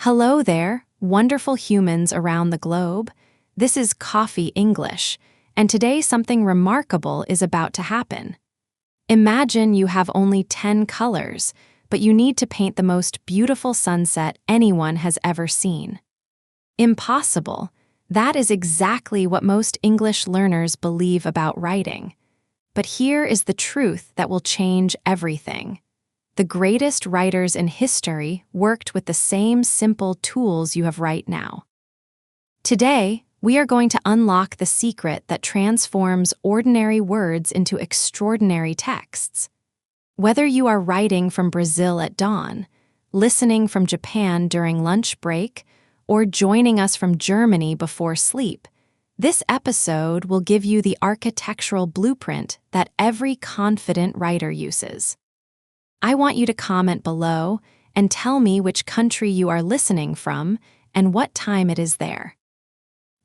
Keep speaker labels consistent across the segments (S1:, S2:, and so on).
S1: Hello there, wonderful humans around the globe. This is Coffee English, and today something remarkable is about to happen. Imagine you have only 10 colors, but you need to paint the most beautiful sunset anyone has ever seen. Impossible. That is exactly what most English learners believe about writing. But here is the truth that will change everything. The greatest writers in history worked with the same simple tools you have right now. Today, we are going to unlock the secret that transforms ordinary words into extraordinary texts. Whether you are writing from Brazil at dawn, listening from Japan during lunch break, or joining us from Germany before sleep, this episode will give you the architectural blueprint that every confident writer uses. I want you to comment below and tell me which country you are listening from and what time it is there.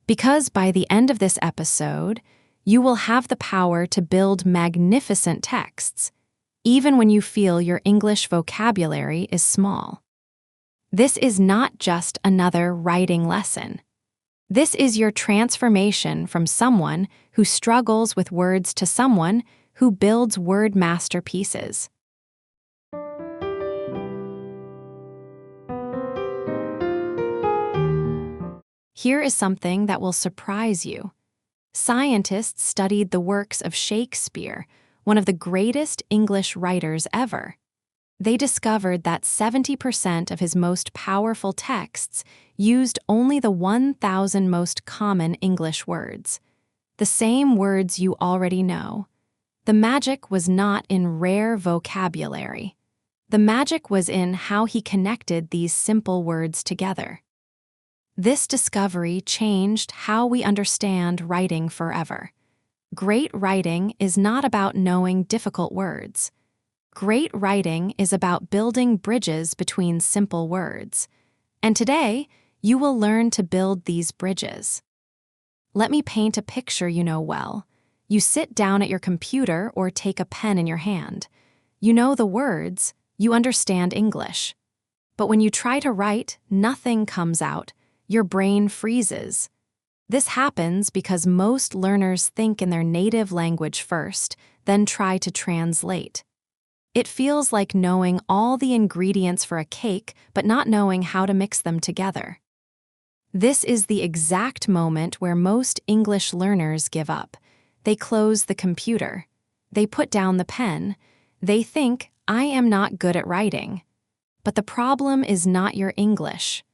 S1: Because by the end of this episode, you will have the power to build magnificent texts, even when you feel your English vocabulary is small. This is not just another writing lesson. This is your transformation from someone who struggles with words to someone who builds word masterpieces. Here is something that will surprise you. Scientists studied the works of Shakespeare, one of the greatest English writers ever. They discovered that 70% of his most powerful texts used only the 1,000 most common English words, the same words you already know. The magic was not in rare vocabulary. The magic was in how he connected these simple words together. This discovery changed how we understand writing forever. Great writing is not about knowing difficult words. Great writing is about building bridges between simple words. And today, you will learn to build these bridges. Let me paint a picture you know well. You sit down at your computer or take a pen in your hand. You know the words, you understand English. But when you try to write, nothing comes out. Your brain freezes. This happens because most learners think in their native language first, then try to translate. It feels like knowing all the ingredients for a cake but not knowing how to mix them together. This is the exact moment where most English learners give up. They close the computer. They put down the pen. They think, I am not good at writing. But the problem is not your English.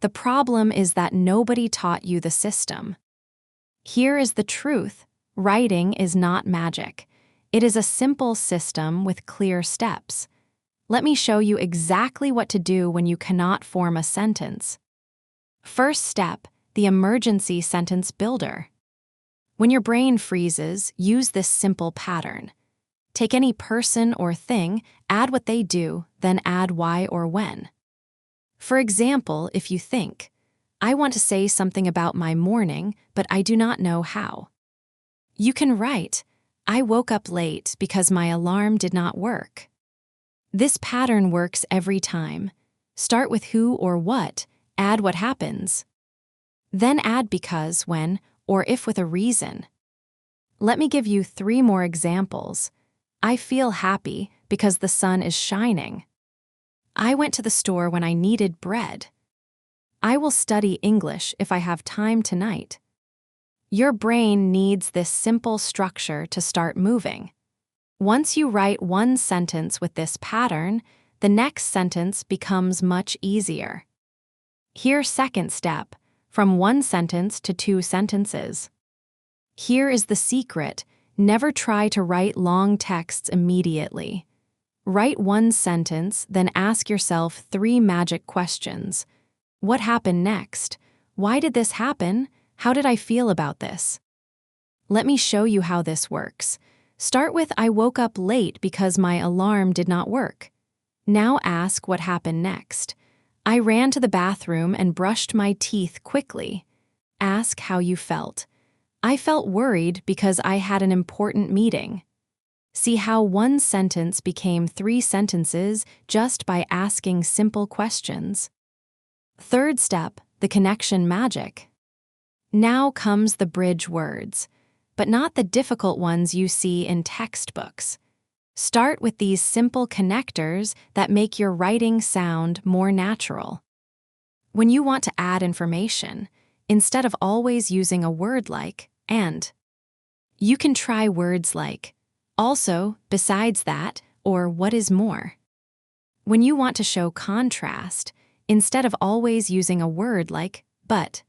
S1: The problem is that nobody taught you the system. Here is the truth. Writing is not magic. It is a simple system with clear steps. Let me show you exactly what to do when you cannot form a sentence. First step, the emergency sentence builder. When your brain freezes, use this simple pattern. Take any person or thing, add what they do, then add why or when. For example, if you think, I want to say something about my morning, but I do not know how. You can write, I woke up late because my alarm did not work. This pattern works every time. Start with who or what, add what happens. Then add because, when, or if with a reason. Let me give you 3 more examples. I feel happy because the sun is shining. I went to the store when I needed bread. I will study English if I have time tonight. Your brain needs this simple structure to start moving. Once you write one sentence with this pattern, the next sentence becomes much easier. Here's second step, from 1 sentence to 2 sentences. Here is the secret, never try to write long texts immediately. Write 1 sentence, then ask yourself 3 magic questions. What happened next? Why did this happen? How did I feel about this? Let me show you how this works. Start with I woke up late because my alarm did not work. Now ask what happened next. I ran to the bathroom and brushed my teeth quickly. Ask how you felt. I felt worried because I had an important meeting. See how 1 sentence became 3 sentences just by asking simple questions. Third step, the connection magic. Now comes the bridge words, but not the difficult ones you see in textbooks. Start with these simple connectors that make your writing sound more natural. When you want to add information, instead of always using a word like and, you can try words like also, besides that, or what is more. When you want to show contrast, instead of always using a word like but,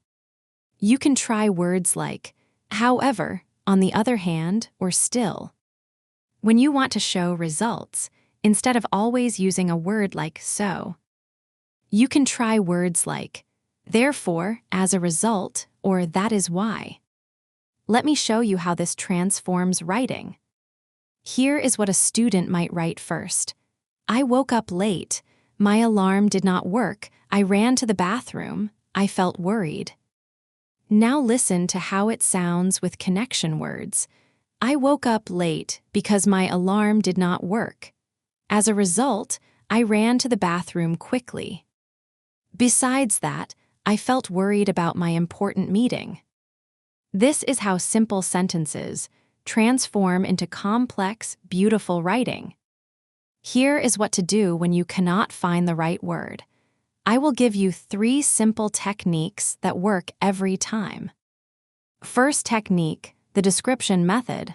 S1: you can try words like however, on the other hand, or still. When you want to show results, instead of always using a word like so, you can try words like therefore, as a result, or that is why. Let me show you how this transforms writing. Here is what a student might write first. I woke up late. My alarm did not work. I ran to the bathroom. I felt worried. Now listen to how it sounds with connection words. I woke up late because my alarm did not work. As a result, I ran to the bathroom quickly. Besides that, I felt worried about my important meeting. This is how simple sentences transform into complex, beautiful writing. Here is what to do when you cannot find the right word. I will give you 3 simple techniques that work every time. First technique, the description method.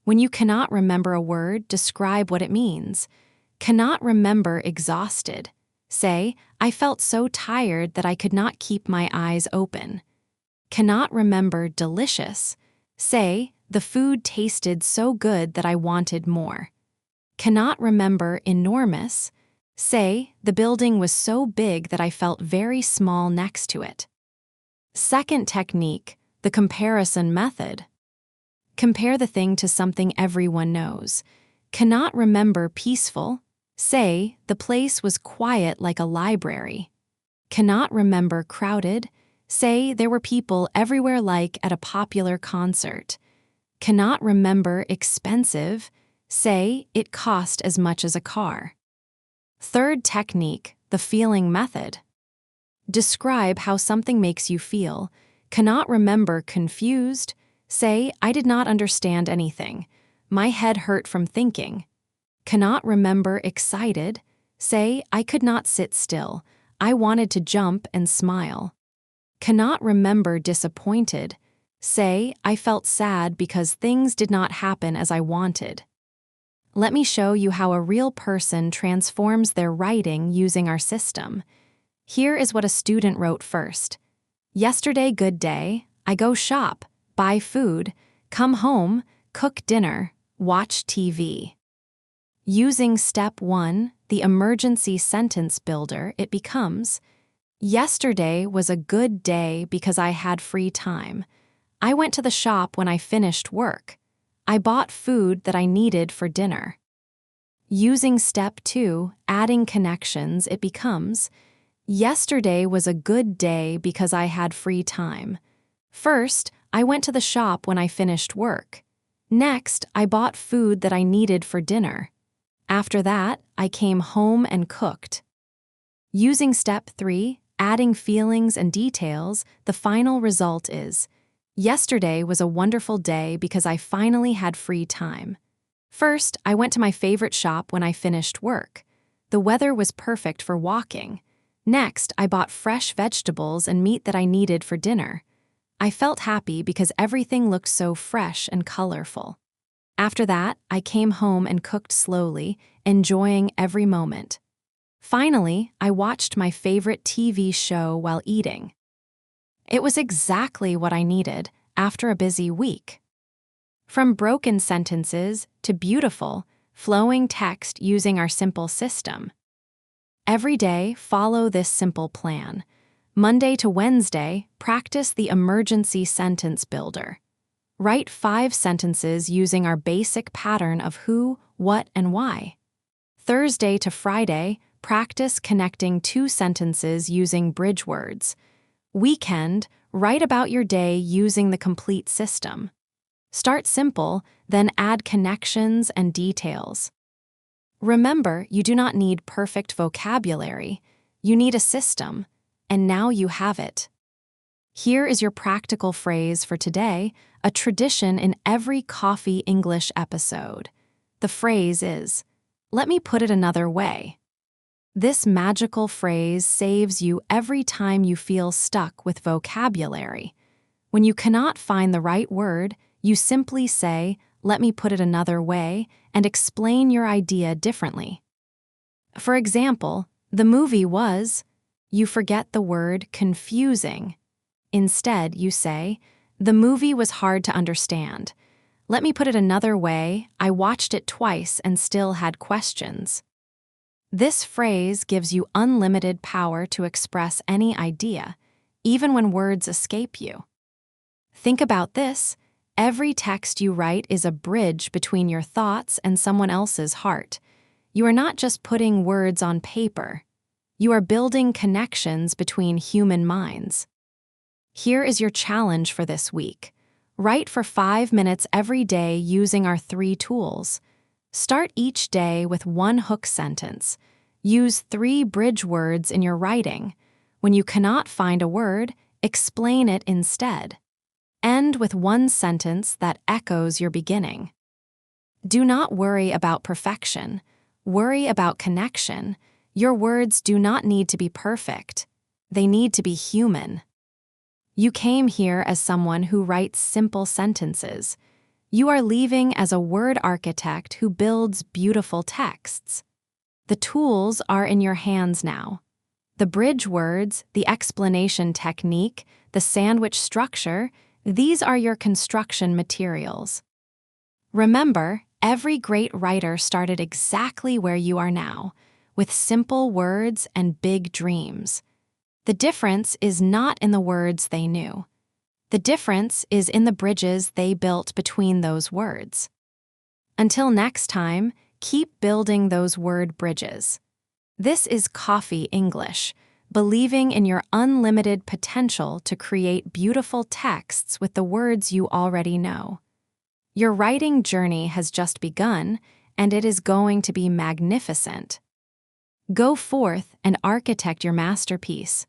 S1: When you cannot remember a word, describe what it means. Cannot remember exhausted. Say, I felt so tired that I could not keep my eyes open. Cannot remember delicious. Say, the food tasted so good that I wanted more. Cannot remember enormous. Say, the building was so big that I felt very small next to it. Second technique, the comparison method. Compare the thing to something everyone knows. Cannot remember peaceful. Say, the place was quiet like a library. Cannot remember crowded. Say, there were people everywhere like at a popular concert. Cannot remember expensive. Say, it cost as much as a car. Third technique, the feeling method. Describe how something makes you feel. Cannot remember confused. Say, I did not understand anything. My head hurt from thinking. Cannot remember excited. Say, I could not sit still. I wanted to jump and smile. Cannot remember disappointed. Say, I felt sad because things did not happen as I wanted. Let me show you how a real person transforms their writing using our system. Here is what a student wrote first. Yesterday, good day. I go shop, buy food, come home, cook dinner, watch TV. Using step 1, the emergency sentence builder, it becomes, yesterday was a good day because I had free time. I went to the shop when I finished work. I bought food that I needed for dinner. Using step 2, adding connections, it becomes, yesterday was a good day because I had free time. First, I went to the shop when I finished work. Next, I bought food that I needed for dinner. After that, I came home and cooked. Using step 3, adding feelings and details, the final result is, yesterday was a wonderful day because I finally had free time. First, I went to my favorite shop when I finished work. The weather was perfect for walking. Next, I bought fresh vegetables and meat that I needed for dinner. I felt happy because everything looked so fresh and colorful. After that, I came home and cooked slowly, enjoying every moment. Finally, I watched my favorite TV show while eating. It was exactly what I needed after a busy week. From broken sentences to beautiful, flowing text using our simple system. Every day, follow this simple plan. Monday to Wednesday, practice the emergency sentence builder. Write 5 sentences using our basic pattern of who, what, and why. Thursday to Friday, practice connecting 2 sentences using bridge words. Weekend, write about your day using the complete system. Start simple, then add connections and details. Remember, you do not need perfect vocabulary. You need a system. and now you have it. Here is your practical phrase for today, a tradition in every Coffee English episode. The phrase is, "Let me put it another way." This magical phrase saves you every time you feel stuck with vocabulary. When you cannot find the right word, you simply say, "Let me put it another way," and explain your idea differently. For example, the movie was, you forget the word confusing. Instead, you say, "The movie was hard to understand. Let me put it another way, I watched it twice and still had questions." This phrase gives you unlimited power to express any idea, even when words escape you. Think about this. Every text you write is a bridge between your thoughts and someone else's heart. You are not just putting words on paper. You are building connections between human minds. Here is your challenge for this week. Write for 5 minutes every day using our 3 tools. Start each day with one hook sentence. Use 3 bridge words in your writing. When you cannot find a word, explain it instead. End with one sentence that echoes your beginning. Do not worry about perfection. Worry about connection. Your words do not need to be perfect. They need to be human. You came here as someone who writes simple sentences. You are leaving as a word architect who builds beautiful texts. The tools are in your hands now. The bridge words, the explanation technique, the sandwich structure, these are your construction materials. Remember, every great writer started exactly where you are now, with simple words and big dreams. The difference is not in the words they knew. The difference is in the bridges they built between those words. Until next time, keep building those word bridges. This is Coffee English, believing in your unlimited potential to create beautiful texts with the words you already know. Your writing journey has just begun, and it is going to be magnificent. Go forth and architect your masterpiece.